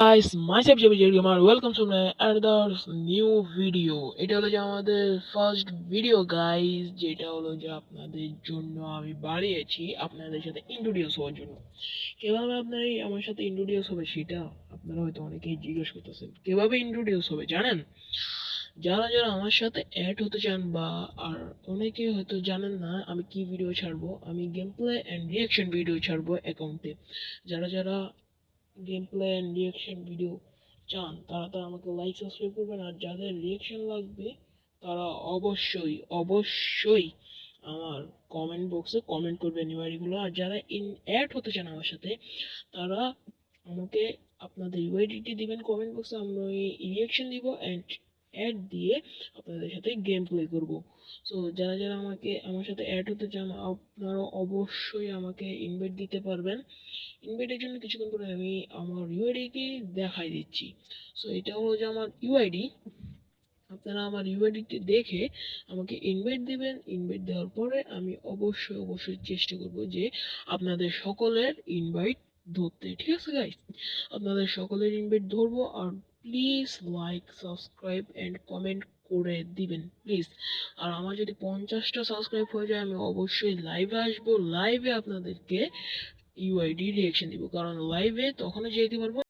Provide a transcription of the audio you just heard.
Guys, myself JBJ Gamer, welcome to my another new video. এটা হলো যে আমাদের ফার্স্ট ভিডিও গাইস, যেটা হলো যে আপনাদের জন্য আমি বানিয়েছি আপনাদের সাথে ইন্ট্রোডিউস হওয়ার জন্য। কিভাবে আপনারা আমার সাথে ইন্ট্রোডিউস হবে সেটা আপনারা হয়তো অনেকেই জিজ্ঞেস করতেছেন, কিভাবে ইন্ট্রোডিউস হবে জানেন? যারা যারা আমার সাথে অ্যাড হতে চান বা আর অনেকে হয়তো জানেন না আমি কি ভিডিও ছাড়বো, আমি game play and reaction video ছাড়বো অ্যাকাউন্টে। যারা যারা game play and reaction video চান তারা তো আমাকে লাইক সাবস্ক্রাইব করবেন, আর যাদের রিয়াকশন লাগবে তারা অবশ্যই আমার কমেন্ট বক্সে কমেন্ট করবেন ইউআইডিগুলো। আর যারা অ্যাড হতে চান আমার সাথে তারা আমাকে আপনাদের ইউআইডিটি দিবেন কমেন্ট বক্সে, আমি রিয়াকশন দিব অ্যান্ড অ্যাড দিয়ে আপনাদের সাথে গেম প্লে করবো। সো যারা যারা আমার সাথে অ্যাড হতে চান আপনারা অবশ্যই আমাকে ইনভাইট দিতে পারবেন। ইনভাইটের জন্য কিছুক্ষণ পরে আমি আমার ইউআইডিকে দেখাই দিচ্ছি। সো এটা হলো যে আমার ইউআইডি। আপনারা আমার ইউআইডিটি দেখে আমাকে ইনভাইট দিবেন। ইনভাইট দেওয়ার পরে আমি অবশ্যই চেষ্টা করব যে আপনাদের সকলের ইনভাইট ধরতে। ঠিক আছে গাইস, আপনাদের সকলের ইনভাইট ধরবো। আর please like subscribe and comment করে দিবেন প্লিজ। আর আমার যদি 50টা সাবস্ক্রাইব হয়ে যায় আমি অবশ্যই লাইভে আসবো, লাইভে আপনাদেরকে ইউআইডি রিয়াকশন দিব, কারণ লাইভে তখনই যেতে পারবো